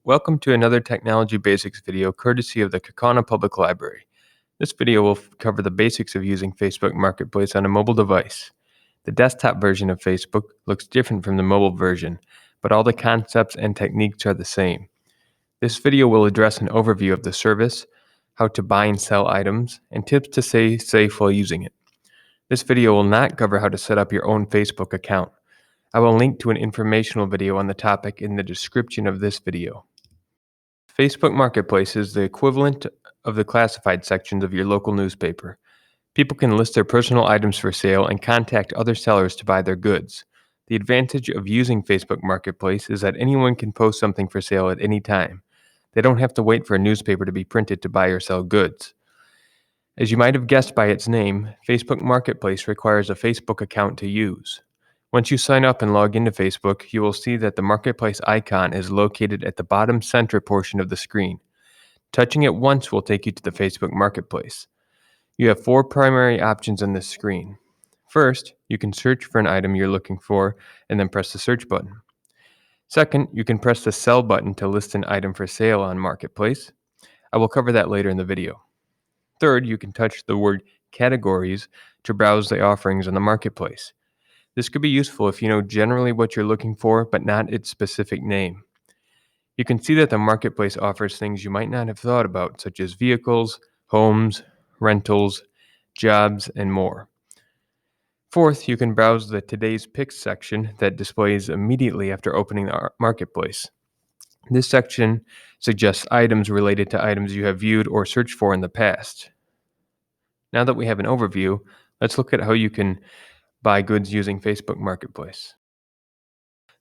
Welcome to another Technology Basics video courtesy of the Kaukauna Public Library. This video will cover the basics of using Facebook Marketplace on a mobile device. The desktop version of Facebook looks different from the mobile version, but all the concepts and techniques are the same. This video will address an overview of the service, how to buy and sell items, and tips to stay safe while using it. This video will not cover how to set up your own Facebook account. I will link to an informational video on the topic in the description of this video. Facebook Marketplace is the equivalent of the classified sections of your local newspaper. People can list their personal items for sale and contact other sellers to buy their goods. The advantage of using Facebook Marketplace is that anyone can post something for sale at any time. They don't have to wait for a newspaper to be printed to buy or sell goods. As you might have guessed by its name, Facebook Marketplace requires a Facebook account to use. Once you sign up and log into Facebook, you will see that the Marketplace icon is located at the bottom center portion of the screen. Touching it once will take you to the Facebook Marketplace. You have four primary options on this screen. First, you can search for an item you're looking for and then press the search button. Second, you can press the sell button to list an item for sale on Marketplace. I will cover that later in the video. Third, you can touch the word categories to browse the offerings on the Marketplace. This could be useful if you know generally what you're looking for, but not its specific name. You can see that the Marketplace offers things you might not have thought about, such as vehicles, homes, rentals, jobs, and more. Fourth, you can browse the Today's Picks section that displays immediately after opening the Marketplace. This section suggests items related to items you have viewed or searched for in the past. Now that we have an overview, let's look at how you can buy goods using Facebook Marketplace.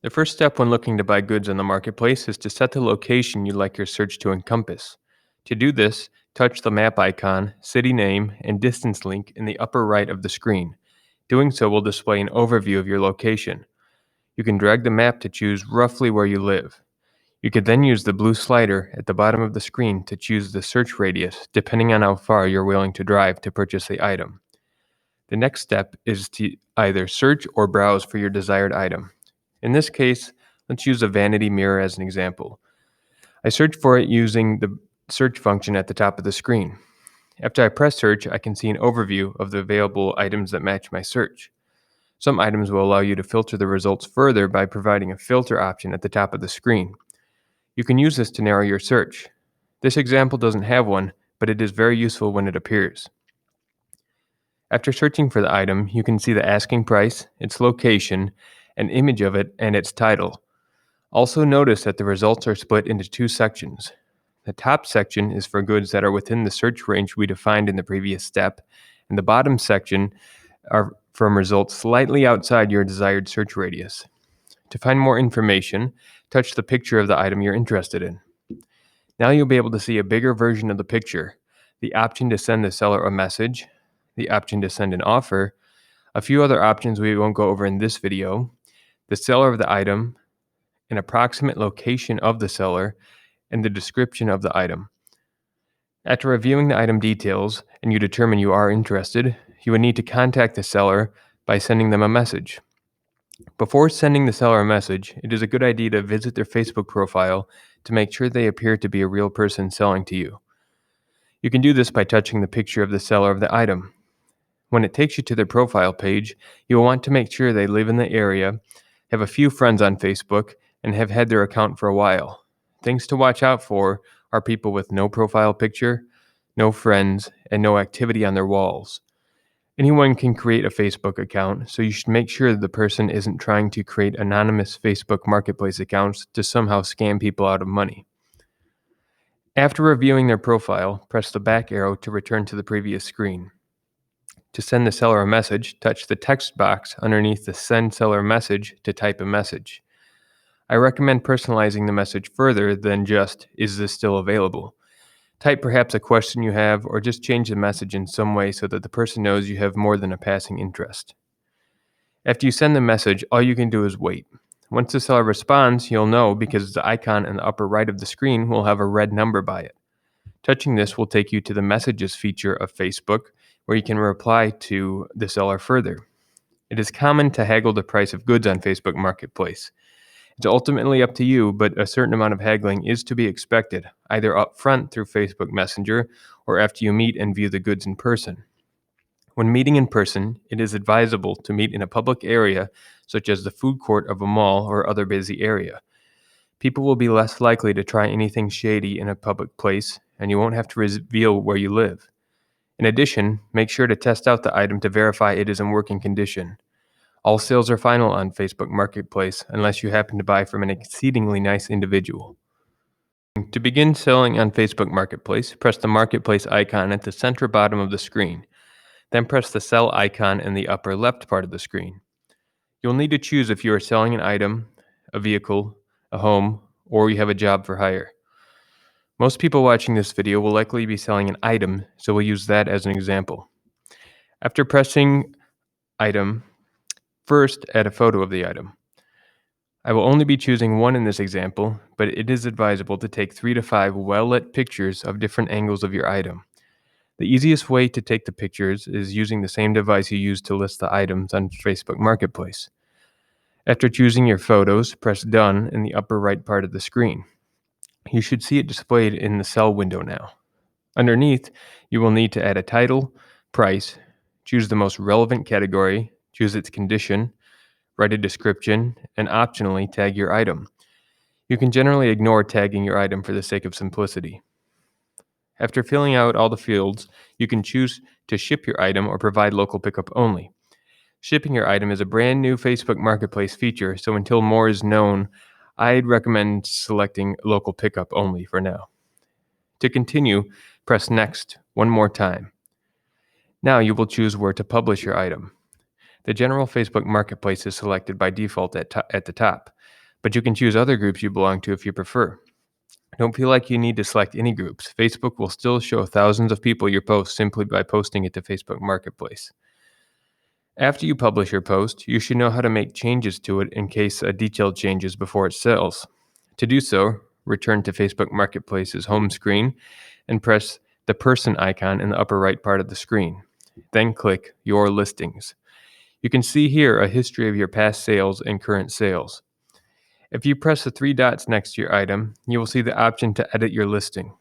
The first step when looking to buy goods on the Marketplace is to set the location you'd like your search to encompass. To do this, touch the map icon, city name, and distance link in the upper right of the screen. Doing so will display an overview of your location. You can drag the map to choose roughly where you live. You could then use the blue slider at the bottom of the screen to choose the search radius, depending on how far you're willing to drive to purchase the item. The next step is to either search or browse for your desired item. In this case, let's use a vanity mirror as an example. I search for it using the search function at the top of the screen. After I press search, I can see an overview of the available items that match my search. Some items will allow you to filter the results further by providing a filter option at the top of the screen. You can use this to narrow your search. This example doesn't have one, but it is very useful when it appears. After searching for the item, you can see the asking price, its location, an image of it, and its title. Also notice that the results are split into two sections. The top section is for goods that are within the search range we defined in the previous step, and the bottom section are from results slightly outside your desired search radius. To find more information, touch the picture of the item you're interested in. Now you'll be able to see a bigger version of the picture, the option to send the seller a message, the option to send an offer, a few other options we won't go over in this video, the seller of the item, an approximate location of the seller, and the description of the item. After reviewing the item details and you determine you are interested, you would need to contact the seller by sending them a message. Before sending the seller a message, it is a good idea to visit their Facebook profile to make sure they appear to be a real person selling to you. You can do this by touching the picture of the seller of the item. When it takes you to their profile page, you will want to make sure they live in the area, have a few friends on Facebook, and have had their account for a while. Things to watch out for are people with no profile picture, no friends, and no activity on their walls. Anyone can create a Facebook account, so you should make sure that the person isn't trying to create anonymous Facebook Marketplace accounts to somehow scam people out of money. After reviewing their profile, press the back arrow to return to the previous screen. To send the seller a message, touch the text box underneath the Send Seller Message to type a message. I recommend personalizing the message further than just, "Is this still available?" Type perhaps a question you have, or just change the message in some way so that the person knows you have more than a passing interest. After you send the message, all you can do is wait. Once the seller responds, you'll know because the icon in the upper right of the screen will have a red number by it. Touching this will take you to the Messages feature of Facebook, where you can reply to the seller further. It is common to haggle the price of goods on Facebook Marketplace. It's ultimately up to you, but a certain amount of haggling is to be expected, either up front through Facebook Messenger or after you meet and view the goods in person. When meeting in person, it is advisable to meet in a public area, such as the food court of a mall or other busy area. People will be less likely to try anything shady in a public place, and you won't have to reveal where you live. In addition, make sure to test out the item to verify it is in working condition. All sales are final on Facebook Marketplace unless you happen to buy from an exceedingly nice individual. To begin selling on Facebook Marketplace, press the Marketplace icon at the center bottom of the screen. Then press the Sell icon in the upper left part of the screen. You'll need to choose if you are selling an item, a vehicle, a home, or you have a job for hire. Most people watching this video will likely be selling an item, so we'll use that as an example. After pressing Item, first add a photo of the item. I will only be choosing one in this example, but it is advisable to take 3 to 5 well-lit pictures of different angles of your item. The easiest way to take the pictures is using the same device you use to list the items on Facebook Marketplace. After choosing your photos, press Done in the upper right part of the screen. You should see it displayed in the Sell window now. Underneath, you will need to add a title, price, choose the most relevant category, choose its condition, write a description, and optionally tag your item. You can generally ignore tagging your item for the sake of simplicity. After filling out all the fields, you can choose to ship your item or provide local pickup only. Shipping your item is a brand new Facebook Marketplace feature, so until more is known, I'd recommend selecting local pickup only for now. To continue, press Next one more time. Now you will choose where to publish your item. The general Facebook Marketplace is selected by default at the top, but you can choose other groups you belong to if you prefer. Don't feel like you need to select any groups. Facebook will still show thousands of people your post simply by posting it to Facebook Marketplace. After you publish your post, you should know how to make changes to it in case a detail changes before it sells. To do so, return to Facebook Marketplace's home screen and press the person icon in the upper right part of the screen. Then click Your Listings. You can see here a history of your past sales and current sales. If you press the 3 dots next to your item, you will see the option to edit your listing.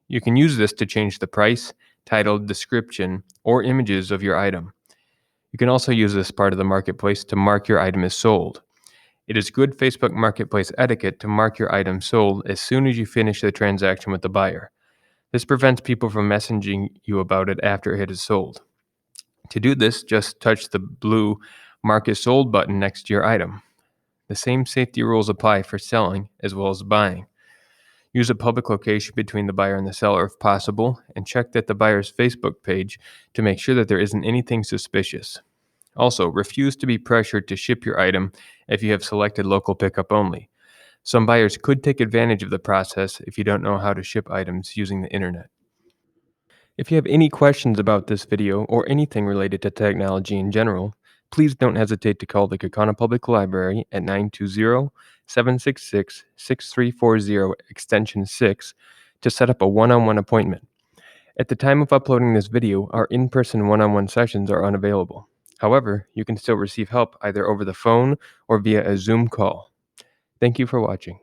You can use this to change the price, title, description, or images of your item. You can also use this part of the marketplace to mark your item as sold. It is good Facebook Marketplace etiquette to mark your item sold as soon as you finish the transaction with the buyer. This prevents people from messaging you about it after it is sold. To do this, just touch the blue Mark as Sold button next to your item. The same safety rules apply for selling as well as buying. Use a public location between the buyer and the seller if possible, and check that the buyer's Facebook page to make sure that there isn't anything suspicious. Also, refuse to be pressured to ship your item if you have selected local pickup only. Some buyers could take advantage of the process if you don't know how to ship items using the internet. If you have any questions about this video or anything related to technology in general, please don't hesitate to call the Kaukauna Public Library at 920-766-6340 extension 6 to set up a one-on-one appointment. At the time of uploading this video, our in-person one-on-one sessions are unavailable. However, you can still receive help either over the phone or via a Zoom call. Thank you for watching.